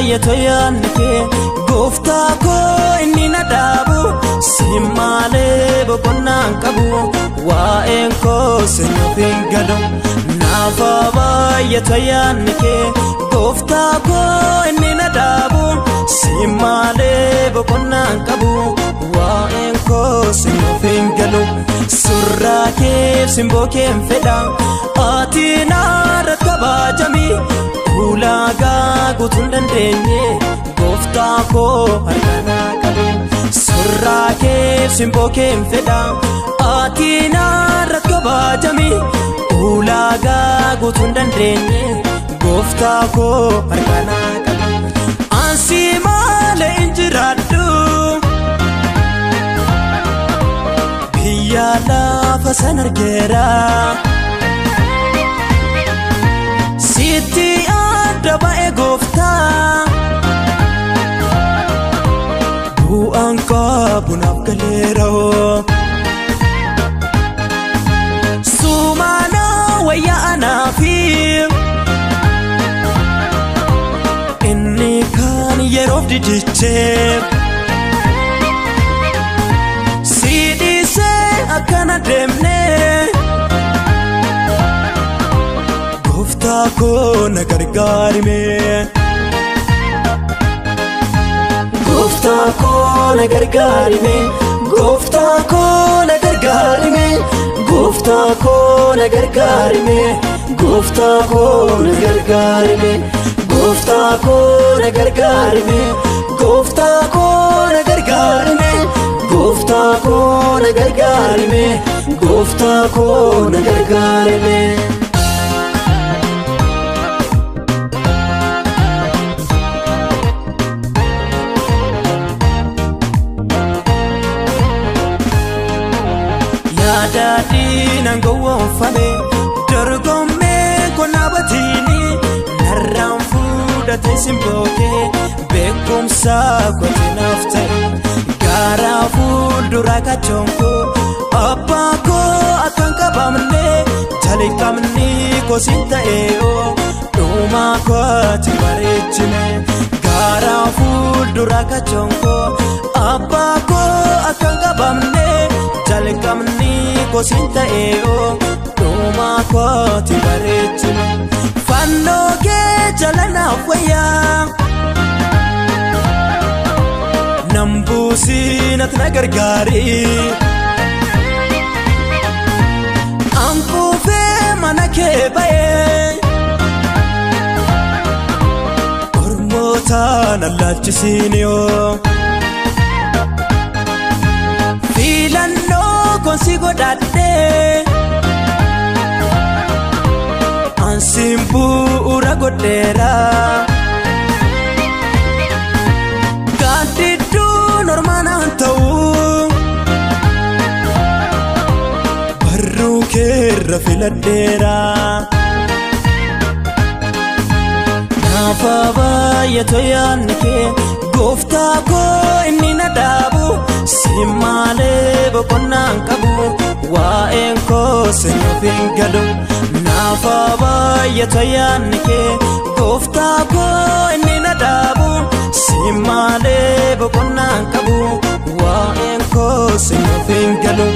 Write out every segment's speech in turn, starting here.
baay'atoo yaadni kee gooftaa koo inni na dhaabu si malee boqonnaan qabu waa'een koo sinuuf hin galu. Naafa baay'atoo yaadni kee gooftaa koo inni na dhaabu si malee boqonnaan qabu waa'een koo sinuuf hin galu. Surraa kee simboo kee fedha ati naarra kabajami ulaagaa guutuun dandeenye gooftaa koo harka qabu. Surraa kee simboo kee fedha ati naarra kabajami ulaagaa guutuun dandeenye gooftaa koo harka qabu. Ansi malee hin jiraadhu biyya lafa san argeera sitti adda ba'e gooftaa bu'aan qabu naaf galeera. Sumaana wayyaa anaafi inni kaan yeroof didichee si dhiisee akkana deemne gooftaa koo na gargaarime. Gooftaa koo na gargaarime gooftaa koo na gargaarime gooftaa koo na gargaarime gooftaa koo na gargaarime gooftaa koo na gargaarime gooftaa koo na gargaarime gooftaa koo na gargaarime gooftaa koo na gargaarime. Yaadadhiin angawwoonfame dorgommee konnaa batiini narraan fuudhatee simboo kee beekumsa kooti naaf ta'e garaa fuulduraa kachoon koo abbaa koo akkan qabamne jalqabni koosiin ta'eeoo dhumaa kooti bareechine garaa fuulduraa kachoon koo abbaa koo akkan qabamne jalqabni koosiin ta'eeoo dhumaa kooti bareechine. Fannoo kee jala naaf wayyaa nambuusii natti na gargaari anfuufee mana kee ba'ee ormootaan allaalchisiiniyoo filannoo konsi godhadhee ansiin bu'uura godheera gaaddidduu normaanaan ta'uu barruu keerra filadheera. Naafa baay'atoo yaadni kee gooftaa koo inni na dhaabu si malee boqonnaan qabu waa'een koo sinuuf hin galu. Naafa baay'atoo yaadni kee gooftaa koo inni na dhaabu si malee boqonnaan qabu waa'een koo sinuuf hin galu.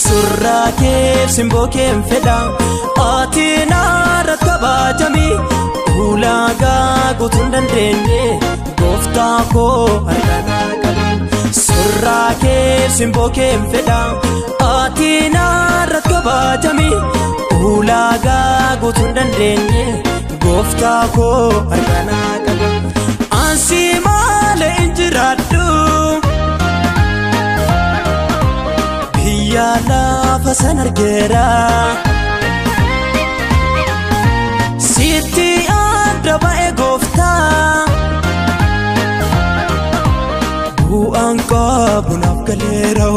Surraa kee simboo kee fedha ati naarra kabajami ulaagaa guutuun dandeenye gooftaa koo harka qabu. Surraa kee simboo kee fedha ati naarra kabajami ulaagaa guutuun dandeenye gooftaa koo harka qabu. Ansi malee hin jiraadhu biyya lafa san argeera sitti adda ba'e gooftaa bu'aan qabu naaf galeera.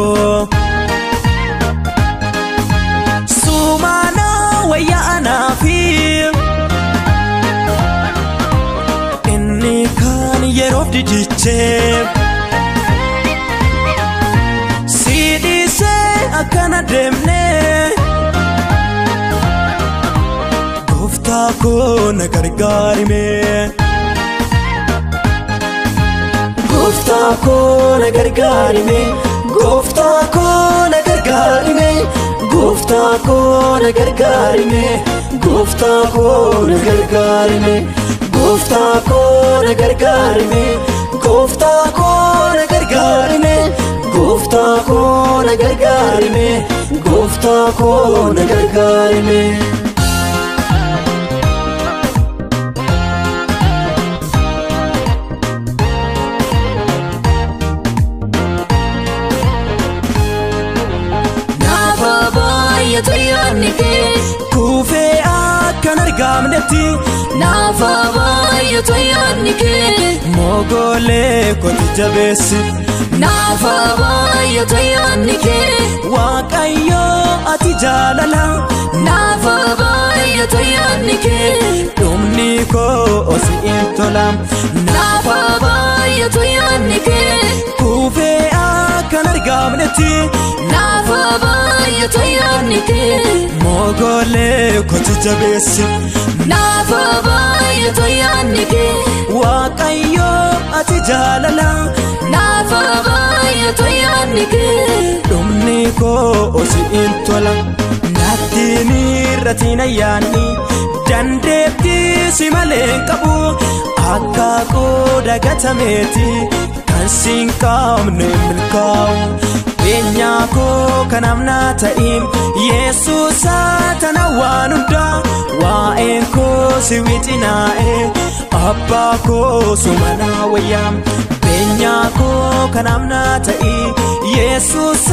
Sumaana wayyaa anaafi inni kaan yeroof didichee si dhiisee akkana deemne gooftaa koo na gargaarime gooftaa koo na gargaarime gooftaa koo na gargaarime gooftaa koo na gargaarime gooftaa koo na gargaarime gooftaa koo na gargaarime gooftaa koo na gargaarime gooftaa koo na gargaarime gooftaa koo na gargaarime. Kuufee akkan argamnetti naafa baay'atu yaadni kee mogolee kooti jabeessi naafa baay'atu yaadni kee Waaqayyoo ati jaalala naafa baay'atu yaadni kee dhumni koo si intola naafa baay'atu yaadni kee kuufee akkan argamnetti naafa baay'atu yaadni kee mogolee kooti jabeessi naafa baay'atu yaadni kee Waaqayyoo ati jaalala naafa baay'atu yaadni kee dhumni koo si intola natti miirratiin ayyaanni dandeettii si malee qabu akka qooda gatameeti kan siin qaamne milkaa'u beenyaa koo kan amnaa ta'im Yesuus tana waan hundaa waa'een koo si wixinaa'e abbaa koo sumana wayyaam beenyaa koo kan amnaa ta'i Yesuus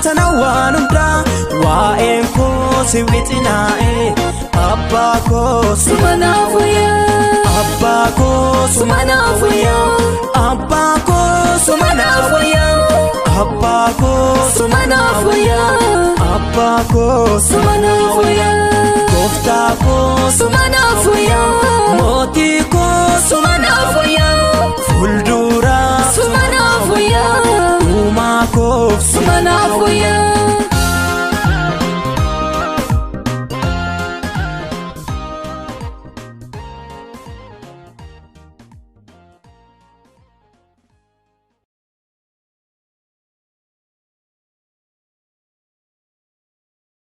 tana waan hundaa waa'een koo si wixinaa'e abbaa koo sumana wayyaam abbaa koo sumana wayyaam abbaa koo sumana wayyaam abbaa koo sumana wayyaam abbaa koo sumana wayyaam gooftaa koo sumana wayyaam mootii koo sumana wayyaam fuuldura sumana wayyaam uumaa koo sumana wayyaam